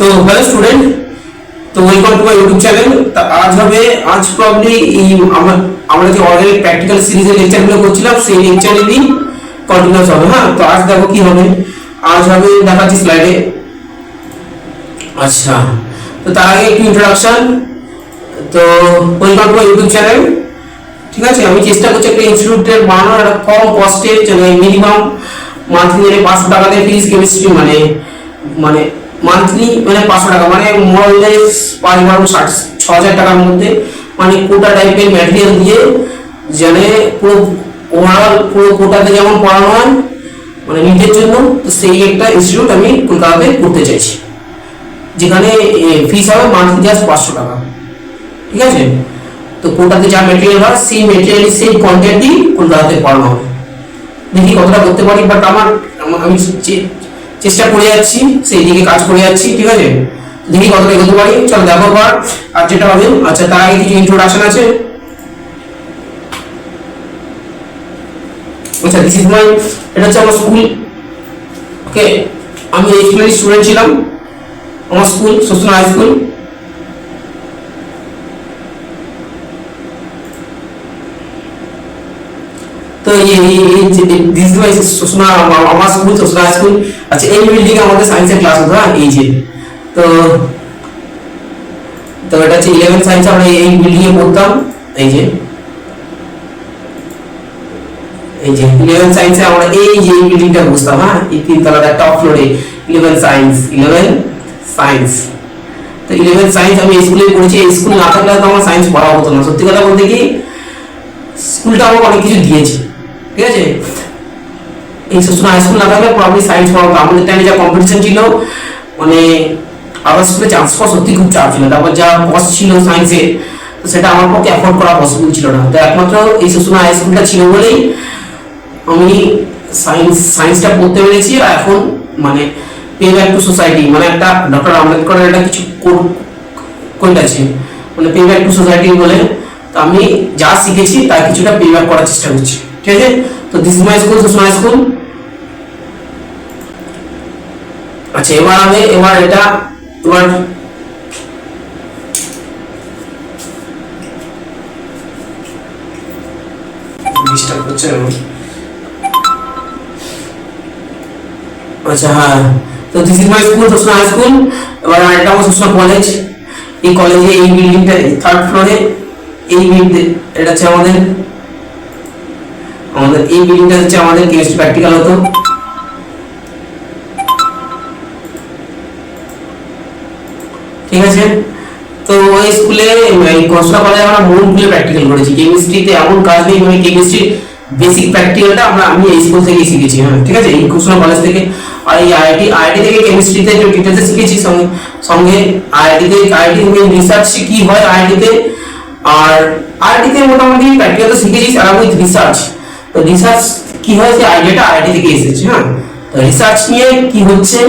তো hello student, তো welcome to my YouTube channel. আজ প্রবলি এই আমরা যে অর্গানিক প্র্যাকটিক্যাল সিরিজের লেকচারগুলো করছিলাম সেই লেকচারেরই কন্টিনিউয়াস হবে। হ্যাঁ, তো আজ দেখো কি হবে। আজ হবে, দেখাচ্ছি স্লাইডে। আচ্ছা, তো তার আগে একটু ইন্ট্রোডাকশন। তো welcome to my YouTube channel. ঠিক আছে, আমি চেষ্টা করছি একটা ইনস্টিটিউটের বানানোর একটা কম কস্টে, মিনিমাম মান্থলি 500 টাকাতে ফিজিক্স কেমিস্ট্রি মানে মানে মান্থলি মানে 500 টাকা মানে মোরলেস পার মান্থ 6,000 টাকার মধ্যে মানে কোটা টাইপের ম্যাটেরিয়াল দিয়ে যেন পুরো ওভারঅল পুরো কোটাতে যেমন পড়ানো হয় মানে নিজের জন্য, তো সেই একটা ইনস্টিটিউট আমি কলকাতাতে করতে চাইছি, যেখানে ফিস হবে মান্থলি জাস্ট 500 টাকা। ঠিক আছে, তো কোটাতে যা ম্যাটেরিয়াল হয় সেই ম্যাটেরিয়াল সেই কন্টেন্টই কলকাতাতে পড়ানো হবে। দেখি কতটা করতে পারি, বাট আমি চেষ্টা করে যাচ্ছি, সেই দিকে কাজ করে যাচ্ছি। ঠিক আছে, দেখি কতটা এগোতে পারি। চলো দেখো পর আর যেটা হবে। আচ্ছা, তার আগে কিছু ইন্ট্রোডাকশন আছে। আচ্ছা, দিস ইজ মাই, এটা হচ্ছে আমার স্কুল। ওকে, আমি এই স্কুলের স্টুডেন্ট ছিলাম। আমার স্কুল সুসনা হাই স্কুল। তো দিস ইজ মাই সুসনা, আমার স্কুল সুসনা হাই স্কুল। আচ্ছা, এই বিল্ডিং এ আমাদের সায়েন্সের ক্লাস হতো। হ্যাঁ, এই যে তো তো এটা হচ্ছে 11 সায়েন্স, আমরা এই বিল্ডিং এ পড়তাম। এই যে 11 সায়েন্সে আমরা এই যে বিল্ডিংটা বসতাম। হ্যাঁ, এই তিনতলার একটা টপ ফ্লোরে 11 সায়েন্স। তো 11 সায়েন্স আমি এই স্কুলে পড়েছি। এই স্কুল না থাকলে তো আমার সায়েন্স পড়া হতো না। সত্যি কথা বলতে কি, স্কুলটা আমাকে অনেক কিছু দিয়েছে। ঠিক আছে, এই সুসনা হাই স্কুল না থাকলে প্রবলি সায়েন্স পড়া হতো। আমাদের টাইমে যা কম্পিটিশন ছিল, মানে আবার স্কুলে চান্স পাওয়া সত্যি খুব চাপ ছিল। তারপর যা কস্ট ছিল সায়েন্সে, তো সেটা আমার পক্ষে অ্যাফোর্ড করা পসিবল ছিল না। তো একমাত্র এই সুসনা হাই স্কুলটা ছিল বলেই আমি সায়েন্সটা পড়তে পেরেছি। আর এখন মানে পে ব্যাক টু সোসাইটি, মানে একটা ডক্টর আম্বেদকরের একটা কিছু কোট আছে, মানে পে ব্যাক টু সোসাইটি বলে। তো আমি যা শিখেছি তার কিছুটা পে ব্যাক করার চেষ্টা করছি। ঠিক আছে, তো this is my school, Susna high school. আচ্ছা, এবার ডিস্টার্ব হচ্ছে। আচ্ছা, হ্যাঁ, তো this is my school, Susna high school. এবার এটা আমার সুসনা কলেজ। এই কলেজে এই বিল্ডিংটা 3rd ফ্লোরে, এটা হচ্ছে আমাদের এই বিল্ডিংটা হচ্ছে আমাদের কেমিস্ট্রি প্র্যাকটিক্যাল হতো। ঠিক আছে, তো ওই স্কুলে কসবা কলেজে আমরা মন খুলে প্র্যাকটিক্যাল করেছি। কেমিস্ট্রিতে এমন কাজ নেই, মানে কেমিস্ট্রি বেসিক প্র্যাকটিক্যালটা আমি এই স্কুল থেকে শিখেছি। হ্যাঁ, ঠিক আছে, এই কসবা কলেজ থেকে। আর এই আইআইটি থেকে কেমিস্ট্রিতে একটু ডিটেলসে শিখেছি। সঙ্গে আইআইটি রিসার্চ কি হয় আইআইটিতে, আর আইআইটিতে মোটামুটি প্র্যাকটিক্যাল তো শিখেছি আর উইথ রিসার্চ। তো রিসার্চ কি হয় সেই আইডিয়াটা আইআইটি থেকে এসেছে। হ্যাঁ, তো রিসার্চ নিয়ে কি হচ্ছে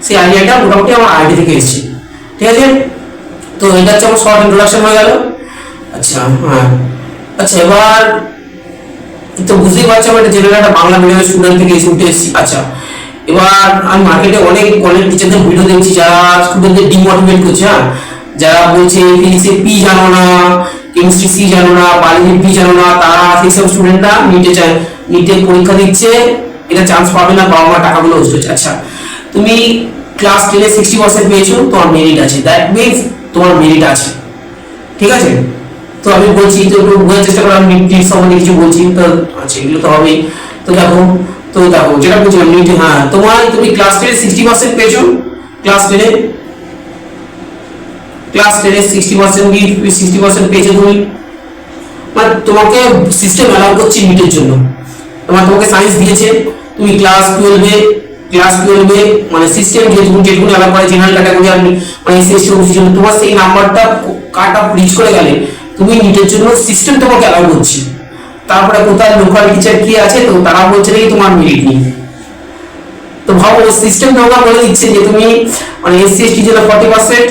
সেই আইডিয়াটা মোটামুটি আমার আইআইটি থেকে এসেছে। ঠিক আছে, তো এটা হচ্ছে আমার শর্ট ইন্ট্রোডাকশন হয়ে গেল। আচ্ছা, হ্যাঁ, আচ্ছা, এবার তো বুঝতেই পারছি আমি একটা জেনারেল একটা বাংলা মিডিয়ামের স্টুডেন্ট থেকে উঠে এসেছি। আচ্ছা, এবার আমি মার্কেটে অনেক টিচারদের ভিডিও দেখছি যারা স্টুডেন্টদের ডিমোটিভেট করছে। হ্যাঁ, যারা বলছে ফিজিক্সে পি জানো না, কেমিস্ট্রি সি জানো না, বায়োলজি পি জানো না, তারা সেই সব স্টুডেন্টরা নিটে পরীক্ষা দিচ্ছে, এটা চান্স পাবে না, বাবা মা টাকাগুলো ওয়েস্ট হচ্ছে। আচ্ছা, তুমি ক্লাস 10-এ 60% পেয়েছো, তোমার মেরিট আছে, দ্যাট মিনস তোমার মেরিট আছে। ঠিক আছে, তো আমি বলছি, তো একটু বোঝার চেষ্টা করো, আমি নিট সম্বন্ধে কিছু বলছি। তো আচ্ছা, এগুলো তো হবেই। তো দেখো যেটা বলছিলাম নিট। হ্যাঁ, তুমি ক্লাস 10-এ 60% পেয়েছো, ক্লাস 10-এ 60% পেয়েছো তুমি, মানে তোমাকে সিস্টেম অ্যালাউ করছে নিটের জন্য। তোমাকে সায়েন্স দিয়েছে, তুমি ক্লাস 12-এ মানে সিস্টেম যেটুকু অ্যালাউ করে জেনারেল ক্যাটাগরি আর মানে এসসি ওবিসির জন্য, তোমার সেই নাম্বারটা কাট অফ রিচ করে গেলে তুমি নিটের জন্য সিস্টেম তোমাকে অ্যালাউ করছে। তারপরে কোথায় লোকাল টিচার কি আছে, তো তারা বলছে নাকি তোমার মেরিট নেই। তো ভাবো, সিস্টেম তোমাকে বলে দিচ্ছে যে তুমি মানে এসসি এসটির জন্য 40%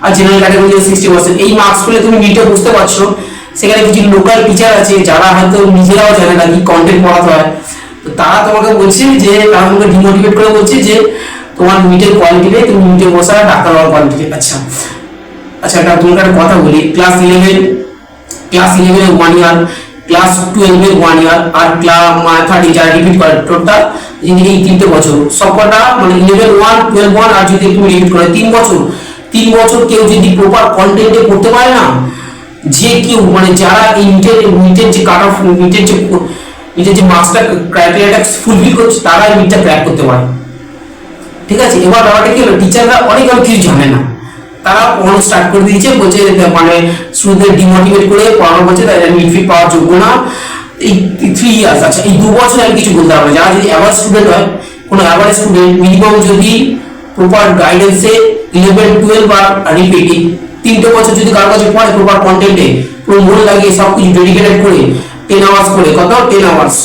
আর জেনারেল ক্যাটাগরির জন্য 60%। এই মার্কস পেলে তুমি নিটে বুঝতে পারছো সেখানে কিছু লোকাল টিচার আছে যারা হয়তো নিজেরাও জানে না কি কন্টেন্ট পড়াতে হয়। তো তারা তোমাকে বলছে যে, তারা তোমাকে ডিমোটিভেট করে বলছে যে তোমার মিটের কোয়ালিটি নেই, তুমি মিটে বসা ডাক্তার হওয়ার কোয়ালিটি। আচ্ছা আচ্ছা, এটা তোমাকে একটা কথা বলি, ক্লাস ইলেভেন 1 ইয়ার, ক্লাস 12 1 ইয়ার, আর ক্লাস 30 যারা রিপিট করে টোটাল এই 3টে বছর সবকটা মানে 11 1 12 1, আর যদি তুমি রিপিট করে 3 বছর কেউ যদি প্রপার কন্টেন্টে করতে পারে না, যে কেউ মানে যারা এই নিটের যে কাট অফ নিটের যে মাস্টার ক্রাইটেরিয়াটা ফুলফিল করছে তারা এই নিটটা ক্র্যাক করতে পারে। ঠিক আছে, এবার ব্যাপারটা কি হলো, টিচাররা অনেক কিছু জানে না, তারা পড়ানো স্টার্ট করে দিয়েছে, বলছে মানে স্টুডেন্টদের ডিমোটিভেট করে পড়ানো বলছে তারা নিট ফি পাওয়ার যোগ্য না। এই 3 ইয়ার্স, আচ্ছা এই 2 বছর আমি কিছু বলতে পারবো না। যারা যদি অ্যাভারেজ স্টুডেন্ট হয়, কোনো অ্যাভারেজ স্টুডেন্ট মিনিমাম যদি প্রপার গাইডেন্সে 11 12 আর রিপিট 3টে বছর যদি কারো কাছে পড়ে প্রপার কন্টেন্টে পুরো মন লাগিয়ে সব কিছু ডেডিকেটেড করে 10 আওয়ার্স করে, কত 10 আওয়ার্স,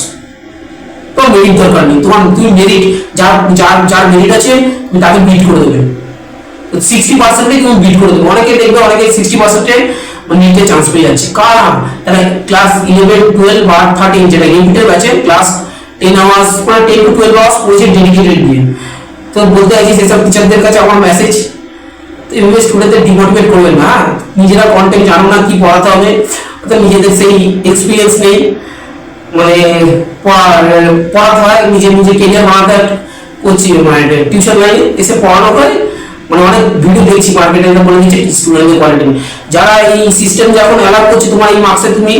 তো মেরিট দরকার নেই তোমার, তুমি মেরিট যার যার যার মেরিট আছে তুমি তাকে বিট করে দেবে, 60% তুমি বিট করে দেবে। অনেকে দেখবে অনেকে 60% নিটে চান্স পেয়ে যাচ্ছে, কারণ তারা ক্লাস 11 12 বা 13 যেটা রিপিটের ব্যাচে ক্লাস 10 আওয়ার্স মানে 10 to 12 আওয়ার্স পড়েছে ডেডিকেটেড দিয়ে। তো বলতে চাইছি সেসব টিচারদের কাছে আমার মেসেজ, এভাবে স্টুডেন্টদের ডিমোটিভেট করবেন না, নিজেরা কন্টেন্ট জানো না কি পড়াতে হবে, তো নিজেদের সেই এক্সপিরিয়েন্স নেই, মানে পড়াতে হয় নিজে কেরিয়ার বানাতে করছি, মানে টিউশন লাইনে এসে পড়ানো হয়, মানে অনেক ভিডিও দেখছি মার্কেটে বলে দিচ্ছে স্টুডেন্টের কোয়ালিটি। যারা এই সিস্টেম যখন অ্যালাউ করছে তোমার এই মার্কসে তুমি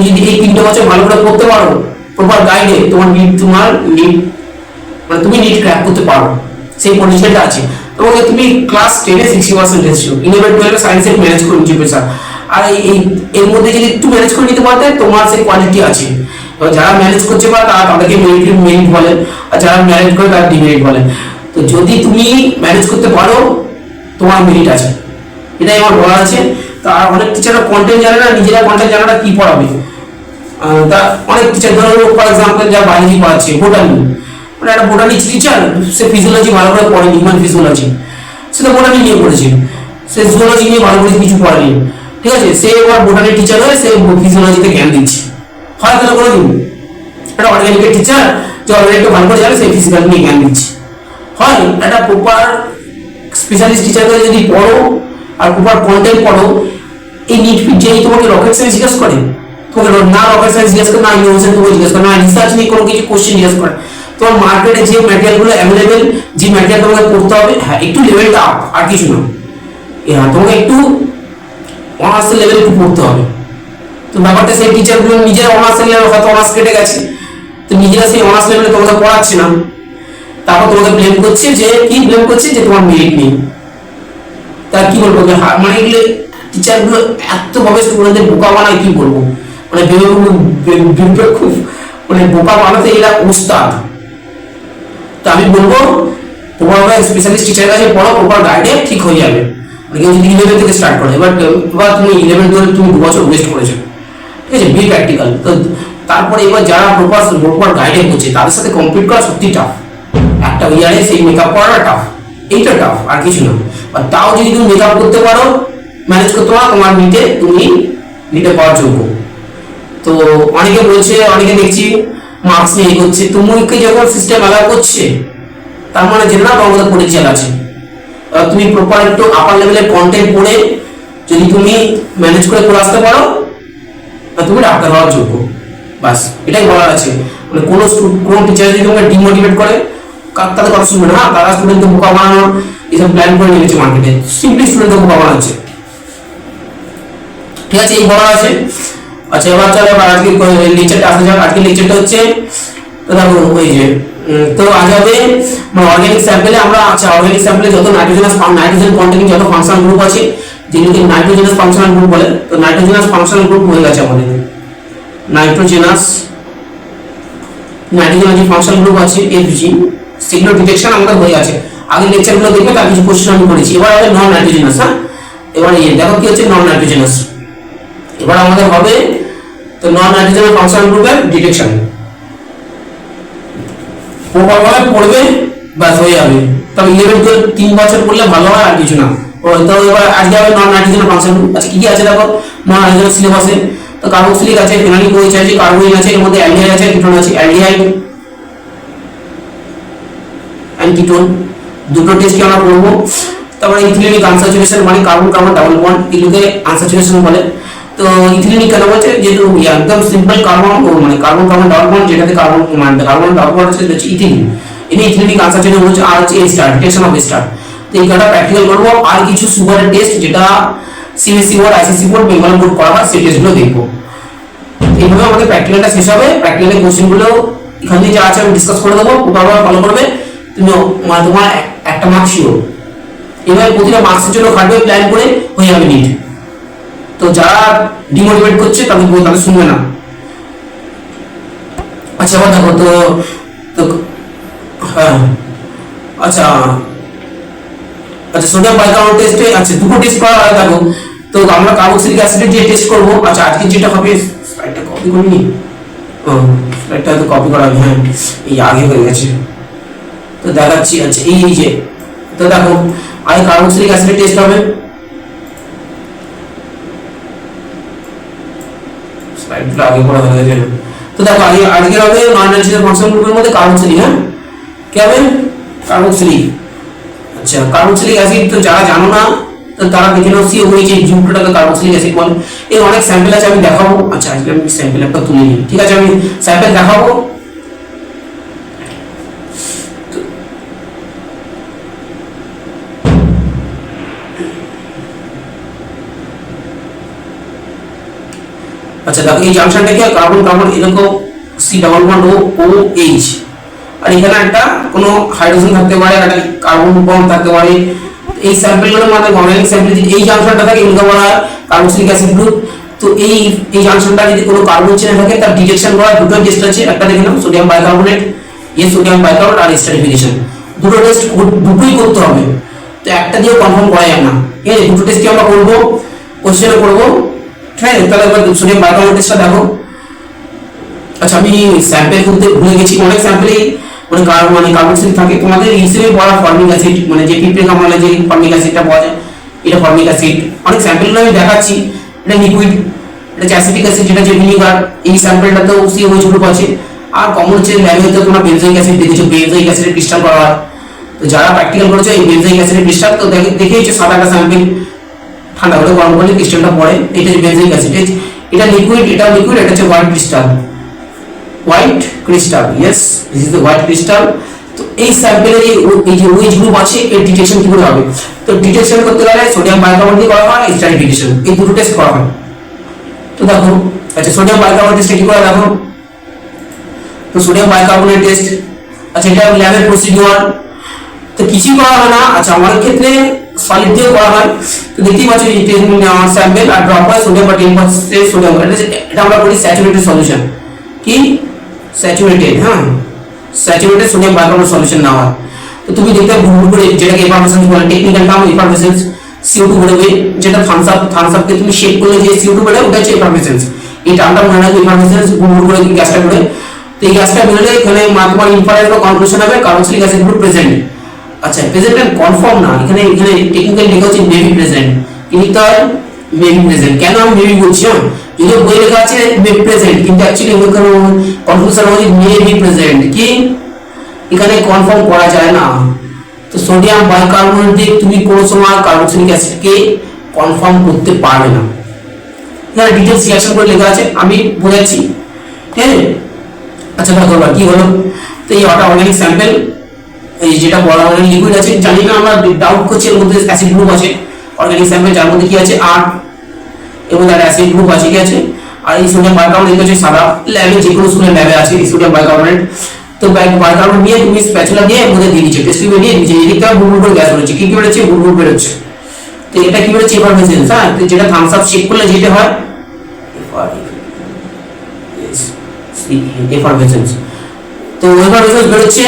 যদি এই 3টে বছর ভালো করে পড়তে পারো প্রপার গাইডে, তোমার নিট মানে তুমি নিট ক্র্যাক করতে পারো, সেই পজিশনটা আছে। তোমাকে তুমি ক্লাস 10 এ 60% এসেছো, 11 12 এ সায়েন্সে ম্যানেজ করে নিতে পেরেছো, আর এর মধ্যে যদি একটু ম্যানেজ করে নিতে পারতে তোমার সেই কোয়ালিটি আছে। এবার যারা ম্যানেজ করছে বা তাদেরকে মেরিট বলেন, আর যারা ম্যানেজ করে তারা ডিমেরিট বলেন। তো যদি তুমি ম্যানেজ করতে পারো তোমার মেরিট আছে, এটাই আমার বলা আছে। তা অনেক টিচাররা কন্টেন্ট জানে না, নিজেরা কন্টেন্ট জানে না কি পড়াবে। তা অনেক টিচার ধরো ফর এক্সাম্পল যা বায়োলজি পড়াচ্ছে, বোটানি, মানে একটা বোটানি টিচার, সে ফিজিওলজি ভালো করে পড়েনি, হিউম্যান ফিজিওলজি, সে তো বোটানি নিয়ে পড়েছে, সে জুওলজি নিয়ে ভালো করে কিছু পড়েনি। ঠিক আছে, সে এবার বোটানি টিচার হয়ে সে ফিজিওলজিতে জ্ঞান দিচ্ছে, হয় তাহলে করে দিন। একটা অর্গানিকের টিচার যে অলরেডি একটু ভালো করে জানে সে ফিজিক্যাল নিয়ে জ্ঞান দিচ্ছে। হয় একটা প্রপার স্পেশালিস্ট টিচারকে যদি পড়ো আর প্রপার কন্টেন্ট পড়ো, এই নিট ফিট যেই তোমাকে রকেট সায়েন্স জিজ্ঞেস করে, তোমাকে না রকেট সায়েন্স জিজ্ঞেস করে, না ইউনিভার্সিটি তোমাকে জিজ্ঞেস করে, না রিসার্চ নিয়ে কোনো কিছু কোশ্চেন জিজ্ঞেস করে, তোমার মার্কেটে যে ম্যাটেরিয়ালগুলো অ্যাভেলেবেল, যে ম্যাটেরিয়াল তোমাকে পড়তে হবে, হ্যাঁ একটু লেভেলটা আপ, আর কিছু না, হ্যাঁ তোমাকে একটু অনার্স লেভেল একটু পড়তে হবে। তো ব্যাপারটা সেই টিচারগুলো নিজেরা অনার্স লেভেল হয়তো অনার্স কেটে গেছে, তো নিজেরা সেই অনার্স লেভেলে তোমাকে পড়াচ্ছে না, তারপর তোমাকে ব্লেম করছে, যে কি ব্লেম করছে যে তোমার মেরিট নেই। তার কি বলবো, মানে এগুলো টিচারগুলো এত ভাবে স্টুডেন্টদের বোকা বানায়, কি বলবো, মানে ভেবে খুব মানে বোকা বানাতে এরা উস্তাদ। তো আমি বলবো প্রপার স্পেশালিস্ট টিচারের কাছে পড়ো, প্রপার গাইডে ঠিক হয়ে যাবে। মানে কেউ যদি 11 থেকে স্টার্ট করে, এবার তুমি 11 ধরে তুমি 2 বছর ওয়েস্ট করেছো, ঠিক আছে, বি প্র্যাকটিক্যাল। তো তারপরে এবার যারা প্রপার গাইডে করছে তাদের সাথে কম্পিট করা সত্যি টাফ, একটা ইয়ারে সেই মেকআপ করাটা টাফ, এইটা টাফ আর কিছু না। আর তাও যদি তুমি মেকআপ করতে পারো, ম্যানেজ করতে পারো, তোমার তুমি নিতে পাওয়ার যোগ্য। তো অনেকে বলছে, অনেকে দেখছি মার্কস নিয়ে এগোচ্ছে, তোমাকে যখন সিস্টেম অ্যালাউ করছে তার মানে যে না তোমার মধ্যে পোটেনশিয়াল আছে। তুমি প্রপার একটু আপার লেভেলের কন্টেন্ট পড়ে যদি তুমি ম্যানেজ করে করে আসতে পারো, তুমি ডাক্তার হওয়ার যোগ্য। বাস এটাই বলার আছে। মানে কোনো টিচার যদি তোমাকে ডিমোটিভেট করে তাদের কথা শুনবে না, তারা স্টুডেন্টকে বোকা বানানোর এইসব প্ল্যান করে নিয়েছে মার্কেটে, সিম্পলি স্টুডেন্টকে বোকা বানাচ্ছে। ঠিক আছে, এই বলার আছে। আচ্ছা এবার চলো আজকে লেকচারটা আসা যাক। আজকে লেকচারটা হচ্ছে তো দেখো ওই যে তো আজ হবে অর্গানিক স্যাম্পলে আমরা, আচ্ছা অর্গানিক স্যাম্পলে যত নাইট্রোজেন কন্টেনিং যত ফাংশনাল গ্রুপ আছে, যেগুলোকে নাইট্রোজেনাস ফাংশনাল গ্রুপ বলে, তো নাইট্রোজেনাস ফাংশনাল গ্রুপ হয়ে গেছে আমাদের। নাইট্রোজেনাস যে ফাংশনাল গ্রুপ আছে এফজি, সেগুলো ডিটেকশন আমাদের হয়ে আছে। আগের লেকচারগুলো দেখবে তার কিছু কোশ্চেন আমি করেছি। এবার হবে নন নাইট্রোজেনাস। হ্যাঁ এবার দেখো কি হচ্ছে নন নাইট্রোজেনাস। এবার আমাদের হবে তো নন নাইট্রোজেনাস ফাংশনাল গ্রুপের ডিটেকশন প্রপারভাবে পড়বে, বাস হয়ে যাবে। তবে 11 12 3 বছর পড়লে ভালো হয়, আর কিছু না। তো এবার আজকে হবে নন নাইট্রোজেনাস ফাংশনাল গ্রুপ। আচ্ছা কি কি আছে দেখো নন নাইট্রোজেনাস সিলেবাসে, তো কার্বক্সিলিক আছে, ফেনোলিক ওএইচ আছে, কার্বোইন আছে, এর মধ্যে অ্যালডিহাইড আছে, কিটোন আছে, অ্যালডিহাইড অ্যান্ড কিটোন, দুটো টেস্টই আমরা করবো। তারপরে ইথিলিনিক আনস্যাচুরেশন মানে কার্বন কার্বন ডাবল বন্ড, এগুলোকে আনস্যাচুরেশন বলে। তো ইথিলিনিক কেন বলছে, যেহেতু একদম সিম্পল কার্বন মানে কার্বন কার্বন ডাবল বন্ড, যেটাতে কার্বন মানে কার্বন ডাবল বন্ড হচ্ছে ইথিলিন, এনে ইথিলিনিক আনস্যাচুরেশন হচ্ছে। আর হচ্ছে স্টার, ডিটেকশন অফ স্টার। তো এই কটা প্র্যাকটিক্যাল করবো, আর কিছু সুগারের টেস্ট যেটা CBSE board, ICC board, Bengal board করা হয়, সেই টেস্টগুলো দেখবো। এইভাবে আমাদের প্র্যাকটিক্যালটা শেষ হবে। প্র্যাকটিক্যালের কোশ্চেনগুলো এখান থেকে যা আছে আমি ডিসকাস করে দেবো, ওটা ফলো করবে তুমি, মানে তোমার একটা মার্কস শিওর। এভাবে প্রতিটা মার্কসের জন্য খাটবে, প্ল্যান করে হয়ে যাবে নিট। তো যারা ডিমোটিভেট করছে তাদের শুনবে না। আচ্ছা এবার দেখো তো, তো হ্যাঁ আচ্ছা আচ্ছা সোডিয়াম বাইকার্বনেট টেস্টে আচ্ছা দুটো টেস্ট করা হয়। দেখো তো আমরা কার্বক্সিলিক অ্যাসিডের যে টেস্ট করবো, আচ্ছা আজকে যেটা হবে, স্লাইডটা কপি করিনি, স্লাইডটা তো কপি করা হবে, হ্যাঁ এই আগে হয়ে গেছে, তো দেখাচ্ছি। আচ্ছা এই যে, তো দেখো আগে কার্বক্সিলিক অ্যাসিডের টেস্ট হবে, স্লাইডটা আগে করা হয়ে গেছে। তো দেখো আজকে হবে নন নাইট্রোজেন ফাংশনাল গ্রুপের মধ্যে কার্বক্সিলিক, হ্যাঁ কি হবে কার্বক্সিলিক। আচ্ছা কার্বক্সিলিক অ্যাসিড তো যারা জানো না তো তারা দেখে নাও, সিওএইচ এই গ্রুপটাকে কার্বক্সিলিক অ্যাসিড বলে। এর অনেক স্যাম্পল আছে, আমি দেখাবো। আচ্ছা আজকে আমি স্যাম্পল একটা তুলে নিই, ঠিক আছে, আমি স্যাম্পল দেখাবো। আচ্ছা দেখো এই জাংশনটা কি, কার্বন কার্বন এরকম C double bond O H, আর এখানে একটা কোনো হাইড্রোজেন থাকতে পারে, একটা কার্বন বন্ড থাকতে পারে। এই স্যাম্পলগুলোর মধ্যে অর্গানিক স্যাম্পল যদি এই জাংশনটা থাকে, এগুলো বলা হয় কার্বক্সিলিক অ্যাসিড গ্রুপ। তো এই জাংশনটা যদি কোনো কার্বন চেনে থাকে, তার ডিটেকশন করার দুটো টেস্ট আছে, একটা দেখে নাও সোডিয়াম বাইকার্বনেট, সোডিয়াম বাইকার্বনেট আর স্টারিফিকেশন, দুটো টেস্ট দুটোই করতে হবে। তো একটা দিয়ে কনফার্ম করা যায় না, ঠিক আছে, দুটো টেস্টই আমরা করবো, কোশ্চেনও করবো, ঠিক আছে। তাহলে এবার সোডিয়াম বাইকার্বনেট টেস্টটা দেখো। আচ্ছা আমি স্যাম্পল খুলতে ভুলে গেছি, অনেক স্যাম্পলেই মানে কার্বক্সিলিক থাকে। তোমাদের হিসেবে পড়া ফর্মিক অ্যাসিড, মানে যে পিঁপড়ে কামড়ালে যে ফর্মিক অ্যাসিডটা পাওয়া যায়, এটা ফর্মিক অ্যাসিড। অনেক স্যাম্পলগুলো আমি দেখাচ্ছি, এটা লিকুইড, এটা অ্যাসিটিক অ্যাসিড, যেটা যে ভিনিগার, এই স্যাম্পলটাতেও সিওএইচ গ্রুপ আছে। আর কমন হচ্ছে ল্যাবে তো তোমরা বেনজোইক অ্যাসিড দেখেছো, বেনজোইক অ্যাসিডের ক্রিস্টাল করা হয়। তো যারা প্র্যাকটিক্যাল করেছো এই বেনজোইক অ্যাসিডের ক্রিস্টাল তো দেখেইছো, সাদা একটা স্যাম্পল, ঠান্ডা করে গরম করলে ক্রিস্টালটা পড়ে, এটা হচ্ছে বেনজোইক অ্যাসিড। এটা লিকুইড, এটা লিকুইড, এটা হচ্ছে white crystal, white crystal, yes this is the white crystal. তো এই স্যাম্পলে এই যে ওএইচ গ্রুপ আছে, এর ডিটেকশন কি করে হবে? তো ডিটেকশন করতে গেলে সোডিয়াম বাইকার্বনেট দিয়ে করা হয়, স্টারিফিকেশন, এই দুটো টেস্ট করা হয়। তো দেখো আচ্ছা সোডিয়াম বাইকার্বনেট টেস্ট কি করে দেখো, তো সোডিয়াম বাইকার্বনেট টেস্ট, আচ্ছা এটা ল্যাবের প্রসিডিওর, তো কিছুই করা হয় না। আচ্ছা আমাদের ক্ষেত্রে সলিড দিয়ে করা হয়। তো দেখতেই পাচ্ছ এই স্যাম্পল আর ড্রপ হয় সোডিয়াম বা 10% সোডিয়াম, এটা আমরা বলি স্যাচুরেটেড সলিউশন, কি স্যাচুরেটেড, হ্যাঁ স্যাচুরেটেড সোডিয়াম বাইকার্বনেট সলিউশন না হয়। তো তুমি দেখতে বুড়বুড় করে, যেটাকে এফারভেসেন্স বলে, টেকনিক্যাল টার্ম এফারভেসেন্স, CO2 বেরোবে, যেটা থামস আপকে তুমি শেক করলে যে CO2 বেরোবে ওটা হচ্ছে এফারভেসেন্স। এই টার্মটা মনে রাখবে, এফারভেসেন্স, বুড়বুড় করে গ্যাসটা বেরোয়। তো এই গ্যাসটা বেরোলে এখানে তোমার ইনফারেন্স বা কনক্লুশন হবে কার্বক্সিলিক অ্যাসিড গ্রুপ প্রেজেন্ট। আচ্ছা প্রেজেন্ট এন্ড কনফার্ম না, এখানে টেকনিক্যাল লেখা হচ্ছে মেবি প্রেজেন্ট, কিন্তু মেবি প্রেজেন্ট। কেন আমি মেবি বলছি, হ্যাঁ যদিও বই লেখা আছে মেবি প্রেজেন্ট, কিন্তু অ্যাকচুয়ালি এখানে কনফিউশন হচ্ছে মেবি প্রেজেন্ট, কি এখানে কনফার্ম করা যায় না। তো সোডিয়াম বাইকার্বনেট দিয়ে তুমি কোনো সময় কার্বক্সিলিক অ্যাসিডকে কনফার্ম করতে পারবে না, এখানে ডিটেইলস রিঅ্যাকশন করে লেখা আছে, আমি বোঝাচ্ছি, ঠিক আছে। আচ্ছা দেখো কি হলো, তো এই অর্গানিক স্যাম্পল, এই যেটা বলা হয় লিকুইড আছে, জানি না আমরা ডাউট করছি এর মধ্যে অ্যাসিড গ্রুপ আছে। অর্গানিক স্যাম্পল যার মধ্যে কি আছে আর এর মধ্যে একটা অ্যাসিড গ্রুপ আছে, কি আছে, আর এই সোডিয়াম বাইকার্বনেট হচ্ছে সাদা, ল্যাবে যে কোনো স্কুলের ল্যাবে আছে এই সোডিয়াম বাইকার্বনেট। তো বাইকার্বনেট নিয়ে তুমি স্প্যাচুলা দিয়ে এর মধ্যে দিয়ে দিচ্ছ, টেস্ট টিউবে দিয়ে দিচ্ছ, এদিকটা বুড়বুড় করে গ্যাস বেরোচ্ছে, কি কি বেরোচ্ছে, বুড়বুড় বেরোচ্ছে। তো এটা কি বেরোচ্ছে, এফারভেসেন্স, হ্যাঁ যেটা থামস আপ শেক করলে যেটা হয় এফারভেসেন্স। তো এফারভেসেন্স বেরোচ্ছে,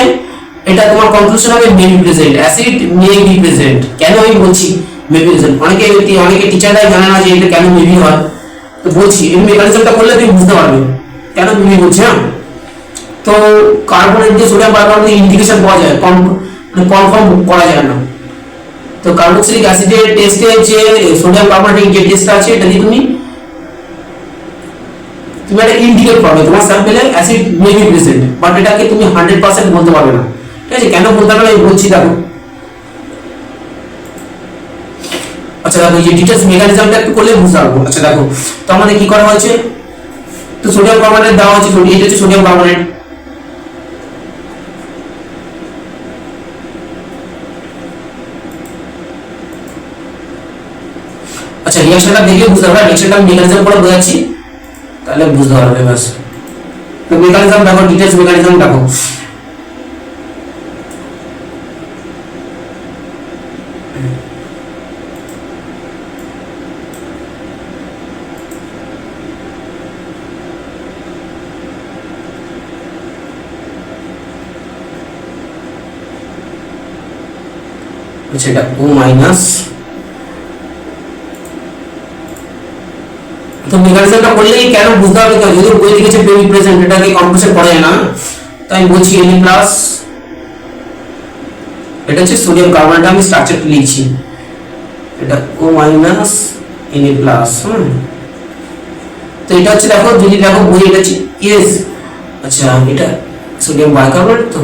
এটা তোমার কনক্লুশন হবে maybe present, acid maybe present. কেন আমি বলছি মেবি প্রেজেন্ট, অনেকে টিচাররাই জানে না যে এটা কেন মেবি হয়। তো বলছি এই মেকানিজমটা করলে তুমি বুঝতে পারবে কেন মেবি বলছি, হ্যাঁ। তো কার্বনেট দিয়ে সোডিয়াম বাইকার্বনেট ইন্ডিকেশন পাওয়া যায়, মানে কনফার্ম করা যায় না। তো কার্বক্সিলিক অ্যাসিডের টেস্টে যে সোডিয়াম কার্বনেটের যে টেস্টটা আছে, এটা দিয়ে তুমি একটা ইন্ডিকেট পাবে তোমার স্যাম্পলে অ্যাসিড মেবি প্রেজেন্ট, বাট এটাকে তুমি 100% বলতে পারবে না, ঠিক আছে। কেন বলতে পারবে আমি বলছি, দেখো আচ্ছা দেখো এই যে ডিটেলস মেকানিজমটা একটু করলে বুঝতে পারবো। আচ্ছা দেখো তো আমাদের কি করা হয়েছে, তো সোডিয়াম কার্বনেট দেওয়া হয়েছে, এটা হচ্ছে সোডিয়াম কার্বনেট। আচ্ছা রিঅ্যাকশনটা দেখলে বুঝতে পারবে, রিঅ্যাকশনটা আমি মেকানিজম করে বোঝাচ্ছি তাহলে বুঝতে পারবে ব্যাস। তো মেকানিজম দেখো, ডিটেলস মেকানিজম দেখো। আচ্ছা এটা ও মাইনাস, তো মেকানিজমটা করলেই কেন বুঝতে হবে, যদি বই লিখেছে বেবি প্রেজেন্ট এটাকে কম্প্রেশন করা যায় না, তাই আমি বলছি Na প্লাস, এটা হচ্ছে সোডিয়াম কার্বনেট, আমি স্ট্রাকচারটা লিখছি, এটা ও মাইনাস Na প্লাস। তো এটা হচ্ছে দেখো, যদি দেখো বই এটা হচ্ছে ইয়েস, আচ্ছা এটা সোডিয়াম বাইকার্বনেট, তো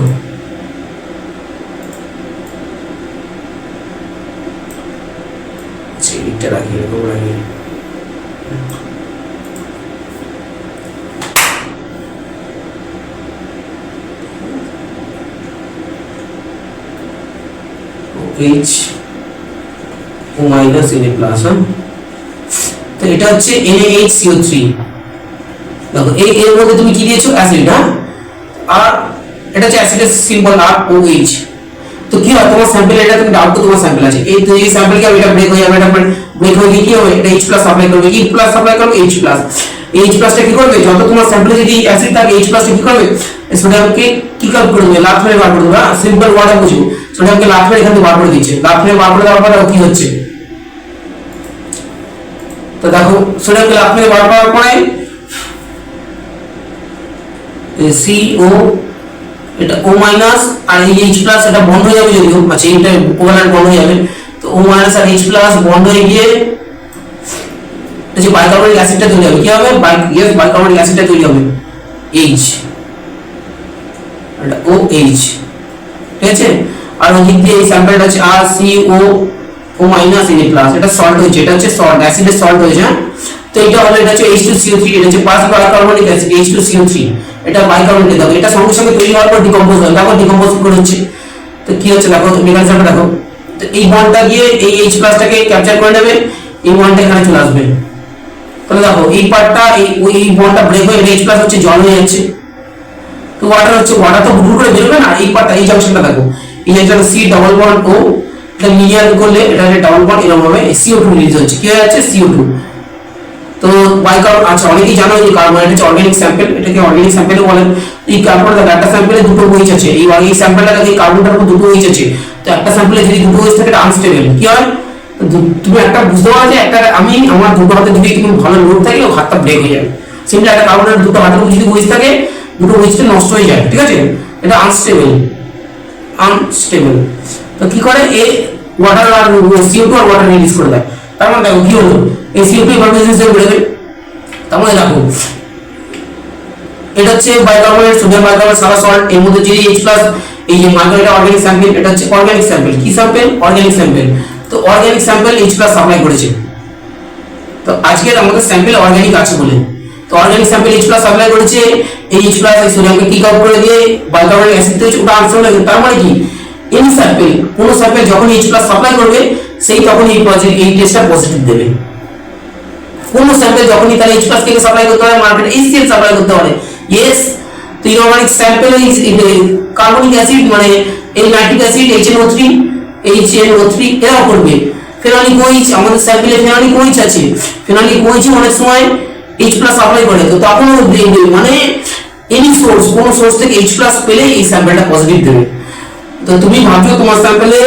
আচ্ছা এটা রাখি, এরকম রাখি। H O minus Na plus, তো এটা হচ্ছে NaHCO3। দেখো এই এর মধ্যে তুমি কি দিয়েছো, অ্যাসিড, হ্যাঁ, আর এটা হচ্ছে অ্যাসিডের সিম্বল আর OH। তো কি হয় তোমার স্যাম্পল, এটা তুমি ডাউট তো তোমার স্যাম্পল আছে, এই তো এই স্যাম্পল কি এটা ব্রেক হয়ে যাবে, এটা ব্রেক হয়ে গিয়ে কি হবে, এটা H+ সাপ্লাই করবে, E+ সাপ্লাই করবে H+, H+টা কি করবে, যত তোমার স্যাম্পলে যদি অ্যাসিড থাকে H+টা কি করবে, সোডিয়ামকে কি কাপ করে দেবে, লাফ মেরে বার করে দেবে, সিম্পল ওয়াটার বুঝো, সোডিয়ামকে লাফ মেরে এখান থেকে বার করে দিচ্ছে, লাফ মেরে বার করে দেওয়ার পরে কি হচ্ছে, তো দেখো সোডিয়ামকে লাফ মেরে বার করার পরে CO, এটা O মাইনাস আর এই H প্লাস এটা বন্ধ হয়ে যাবে যদিও, আচ্ছা এটা কোভালেন্ট বন্ধ হয়ে যাবে, তো O মাইনাস আর H প্লাস বন্ধ হয়ে গিয়ে এই যে বাইকার্বনিক অ্যাসিডটা তৈরি হবে, কি হবে, বাইকার্বনিক অ্যাসিডটা তৈরি হবে H, এটা OH, ঠিক আছে। আর ওই দিক দিয়ে এই স্যাম্পলটা হচ্ছে RCO O minus Na plus, এটা সল্ট হয়েছে, এটা হচ্ছে সল্ট, অ্যাসিডের সল্ট হয়েছে, তো এটা হলো, এটা হচ্ছে H2CO3, এটা হচ্ছে পাঁচ বাইকার্বনিক অ্যাসিড H2CO3, এটা বাইকার্বনেট, দেখো এটা সঙ্গে সঙ্গে তৈরি হওয়ার পর ডিকম্পোজ হয়, দেখো ডিকম্পোজ করে হচ্ছে, তো কি হচ্ছে দেখো মেকানিজমটা দেখো, তো এই বন্ডটা গিয়ে এই H প্লাসটাকে ক্যাপচার করে নেবে, এই বন্ডটা এখানে চলে আসবে, তাহলে দেখো এই পার্টটা এই বন্ডটা ব্রেক হয়ে H প্লাস হচ্ছে জল হয়ে যাচ্ছে, তো ওয়াটার হচ্ছে, ওয়াটার তো বুড়ো করে বেরোবে না, এই পার্টটা এই জাংশনটা দেখো, এই জাংশনটা C ডাবল বন্ড O, এটা লিনিয়ার করলে এটা ডাবল বন্ড এরকম হবে, CO2 রিলিজ হচ্ছে, কি হয়ে যাচ্ছে CO2। তো বাইকার্বন, আচ্ছা অনেকেই জানো যে কার্বন এটা হচ্ছে অর্গানিক স্যাম্পল, এটাকে অর্গানিক স্যাম্পলও বলেন। এই কার্বনটা একটা স্যাম্পলে দুটো OH আছে, এই স্যাম্পলটা এই কার্বনটার উপর দুটো OH আছে, তো একটা স্যাম্পলে যদি দুটো OH থাকে এটা আনস্টেবল, কি হয়, তুমি একটা বুঝতে পারো যে একটা আমি আমার দুটো হাতে যদি তুমি ভালো লোড থাকে ও হাতটা ব্রেক হয়ে যাবে, সিম্পলি একটা কার্বনের দুটো হাতের উপর যদি OH থাকে দুটো OH নষ্ট হয়ে যায়, ঠিক আছে, এটা আনস্টেবল, তো কি করে এই ওয়াটার আর CO2 আর ওয়াটার রিলিজ করে দেয়, তার মানে দেখো কি হলো, এই CO2 ভার্সেস বেড়ে যাবে, তার মানে দেখো এটা হচ্ছে বাইকার্বনেট, সোডিয়াম বাইকার্বনেট সারা সল্ট, এর মধ্যে যদি H+, এই যে মার্কারিটা অর্গানিক স্যাম্পল, এটা হচ্ছে অর্গানিক স্যাম্পল, কি স্যাম্পল, অর্গানিক স্যাম্পল, তো অর্গানিক স্যাম্পল H+ সাপ্লাই করেছে, তো আজকে আমাদের স্যাম্পল অর্গানিক আছে বলে, তো অর্গানিক স্যাম্পল H+ সাপ্লাই করেছে, এই H+ এই সোডিয়ামকে কিক আউট করে দিয়ে বাইকার্বনিক অ্যাসিড তৈরি, ওটা আনস্টেবল হয়ে, তার মানে কি এনি স্যাম্পল, কোন স্যাম্পল যখন H+ সাপ্লাই করবে সেই তখন এই টেস্টটা পজিটিভ দেবে, কোন স্যাম্পল যখনই তাহলে H+ থেকে সাপ্লাই করতে হয় মার্কেটে HCl সাপ্লাই করতে হয়, ইয়েস, তো ইনঅর্গানিক স্যাম্পল কার্বনিক অ্যাসিড মানে এই নাইট্রিক অ্যাসিড HNO3 এরাও করবে, ফেনলিক OH, আমাদের স্যাম্পলে ফেনলিক OH আছে, ফেনলিক OH অনেক সময় H+ সাপ্লাই করে, তো তখন মানে এনি সোর্স, কোন সোর্স থেকে H+ পেলে এই স্যাম্পলটা পজিটিভ দেবে, তো তুমি ভাবছো তোমার স্যাম্পলে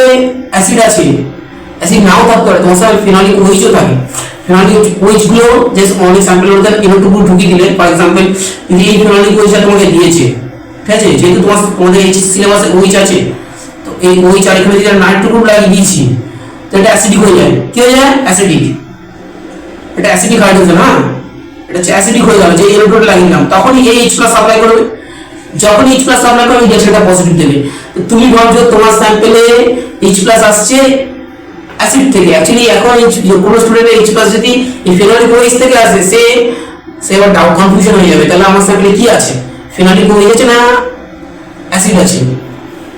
অ্যাসিড আছে, অ্যাসিড নাও থাকতে পারে, তোমার স্যাম্পলে ফেনলিক OH ও থাকে, ফেনলিক OH গুলো যে অনেক স্যাম্পলের মধ্যে এরকম ঢুকিয়ে দিলে, ফর এক্সাম্পল যদি এই ফেনলিক OH তোমাকে দিয়েছে, ঠিক আছে, যেহেতু তোমাদের এই সিলেবাসে OH আছে, তো এই OH আর এখানে যদি নাইট্রো গ্রুপ লাগিয়ে দিয়েছি, তো এটা অ্যাসিডিক হয়ে যায়, কি হয়ে যায়, অ্যাসিডিক, এটা অ্যাসিডিক হাইড্রোজেন, হ্যাঁ এটা হচ্ছে অ্যাসিডিক হয়ে গেল, যে ইলেকট্রোড লাগিয়ে দিলাম, তখন এই H+ সাপ্লাই করবে, যখন H+ সাপ্লাই করবে এটা পজিটিভ দেবে, তো তুমি ভাবছো তোমার স্যাম্পলে H+ আসছে অ্যাসিড থেকে। অ্যাকচুয়ালি এখন কোনো স্টুডেন্টের এইচ প্লাস যদি এই ফেনোলিক ওএইচ থেকে আসে, সে এবার ডাউট কনফিউশন হয়ে যাবে, তাহলে আমার স্যাম্পলে কি আছে, ফেনোলিক ওএইচ আছে না অ্যাসিড আছে।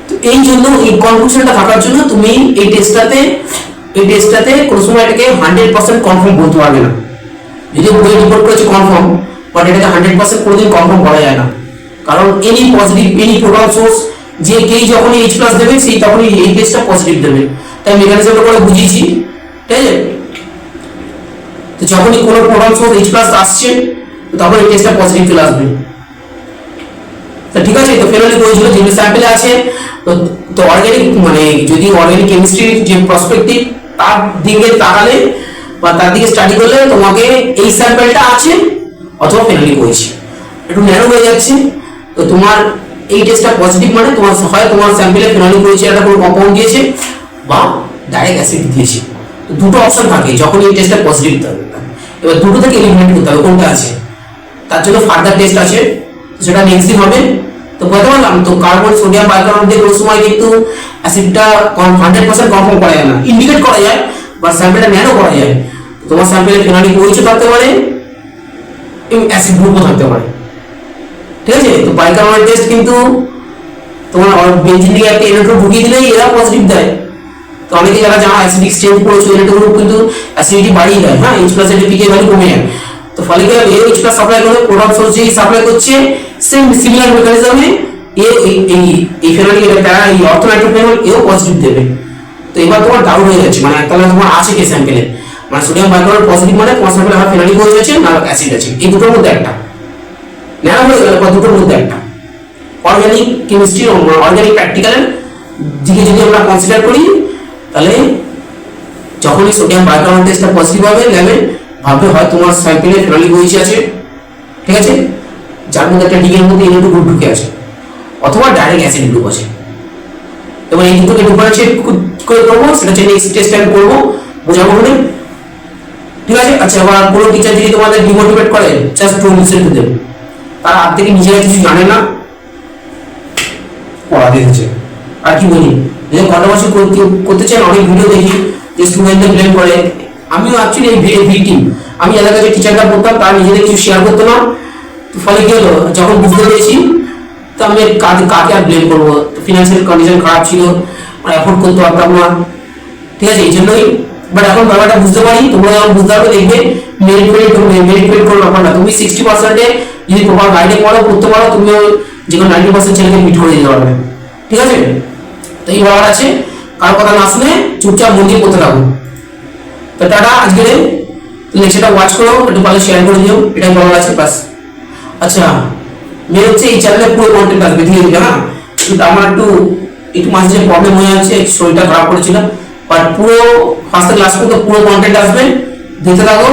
তো এই জন্য এই কনফিউশনটা থাকার জন্য তুমি এই টেস্টটাতে কোনো সময় এটাকে 100% কনফার্ম বলতে পারবে না। যদি বই রিপোর্ট করেছে কনফার্ম, বাট এটাকে 100% কোনোদিন কনফার্ম করা যায় না, কারণ any positive any proton source যে কেই যখনই এইচ প্লাস দেবে সেই তখনই এই টেস্টটা পজিটিভ দেবে। তাই মেকানিজমটা করে বুঝিয়েছি, ঠিক আছে। তো যখনই কোনো প্রোটন সোর্স এইচ প্লাস আসছে তখন এই টেস্টটা পজিটিভ চলে আসবে। তো ঠিক আছে, তো ফেনোলিক ওএইচ হলো যে স্যাম্পলে আছে। তো অর্গানিক মানে যদি অর্গানিক কেমিস্ট্রির যে প্রসপেক্টিভ তার দিকে তাকালে বা তার দিকে স্টাডি করলে তোমাকে এই স্যাম্পলটা আছে অথবা ফেনোলিক ওএইচ একটু ন্যারো হয়ে যাচ্ছে। তো তোমার এই টেস্টটা পজিটিভ মানে তোমার হয় তোমার স্যাম্পলে ফেনোলিক ওএইচের একটা কোনো কম্পাউন্ড দিয়েছে বা ডাইরেক্ট অ্যাসিড দিয়েছে। তো দুটো অপশন থাকে যখন এই টেস্টটা পজিটিভ থাকবে। এবার দুটো থেকে এলিমিনেট করতে হবে কোনটা আছে, তার জন্য ফার্দার টেস্ট আছে, সেটা নেক্সট দিন হবে। তো বলতে পারলাম তো কার্বন সোডিয়াম বাইকার্বনেট দিয়ে কোনো সময় কিন্তু অ্যাসিডটা 100% কনফার্ম করা যায় না, ইন্ডিকেট করা যায় বা স্যাম্পলটা ন্যারো করা যায়। তোমার স্যাম্পলে ফেনোলিক ওএইচও থাকতে পারে এবং অ্যাসিড গ্রুপও থাকতে পারে, ঠিক আছে। তো বাইকার্বনেট টেস্ট কিন্তু তোমার বেঞ্জিন থেকে একটা ইলেকট্রন ঢুকিয়ে দিলেই এরা পজিটিভ দেয়। তো অনেকে যারা অ্যাসিডিক স্টেট পড়েছে ইলেকট্রন গ্রুপ কিন্তু অ্যাসিডিটি বাড়িয়ে দেয়, হ্যাঁ এইচ প্লাস এর পিকে ভ্যালু কমে যায়। তো ফলে কি হবে, এইচ প্লাস সাপ্লাই করে প্রোটন সোর্স যেই সাপ্লাই করছে সেম সিমিলার মেকানিজমে এই ফেনোলিক এটা এই অর্থোনাইট্রোফেনল এও পজিটিভ দেবে। তো এবার তোমার ডাউট হয়ে যাচ্ছে মানে তাহলে তোমার আছে কি স্যাম্পলে, মানে সোডিয়াম বাইকার্বনেট পজিটিভ মানে তোমার স্যাম্পলে আমার ফেনোলিক ওএইচ আছে না অ্যাসিড আছে, এই দুটোর মধ্যে একটা ন্যারো হয়ে গেল বা দুটোর মধ্যে একটা। অর্গানিক কেমিস্ট্রি অর্গানিক প্র্যাকটিক্যালের দিকে যদি আমরা কনসিডার করি তাহলে যখনই সোডিয়াম বাইকার্বনেট টেস্টটা পজিটিভ হবে ল্যাবে ভাববে হয় তোমার স্যাম্পলে ফেনোলিক ওএইচ আছে, ঠিক আছে, যার মধ্যে একটা ডিগের মধ্যে ইলেকট্রন গ্রুপ ঢুকে আছে, অথবা ডাইরেক্ট অ্যাসিড গ্রুপ আছে। এবার এই দুটোকে ডিফারেন্সিয়েট করে করবো, সেটা হচ্ছে নেক্সট টেস্ট আমি করবো, বোঝাবো বলে, ঠিক আছে। আচ্ছা, এবার কোনো টিচার যদি তোমাদের ডিমোটিভেট করে just to listen to them, তার হাত থেকে নিজেরা কিছু জানে না পড়া দিয়েছে। আর কি বলি, যে কন্ট্রোভার্সি করতে চান অনেক ভিডিও দেখি যে স্টুডেন্টদের ব্লেম করে। আমিও অ্যাকচুয়ালি এই ভিকটিম, আমি যাদের কাছে টিচারটা পড়তাম তারা নিজেদের কিছু শেয়ার করতো না। তো ফলে কি হলো, যখন বুঝতে পেরেছি তো আমি কাকে আর ব্লেম করবো, ফিনান্সিয়াল কন্ডিশন খারাপ ছিল, অ্যাফোর্ড করতে পারতাম না, ঠিক আছে, এই জন্যই। বাট এখন ব্যাপারটা বুঝতে পারি, তোমরা যখন বুঝতে পারবে দেখবে মেরিট কোনো ব্যাপার না। তুমি 60%-এ যদি প্রপার গাইডে পড়তে পারো তুমিও যে কোনো 90% ছেলেকে মিট করে দিতে পারবে, ঠিক আছে। তো এই ব্যাপার আছে, কারো কথা না শুনে চুপচাপ মন দিয়ে করতে থাকো। তো টাটা, আজকে লেকচারটা ওয়াচ করো, একটু ভালো শেয়ার করে দিও, এটাই বলার আছে বাস। আচ্ছা, মেয়ে হচ্ছে এই চ্যানেলে পুরো কন্টেন্ট আসবে ধীরে ধীরে, হ্যাঁ, কিন্তু আমার একটু মাঝে প্রবলেম হয়ে যাচ্ছে, শরীরটা খারাপ করেছিল, বাট পুরো ফার্স্ট ক্লাস পর্যন্ত পুরো কন্টেন্ট আসবে, দেখতে থাকো,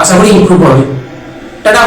আশা করি ইমপ্রুভ হবে। টাটা।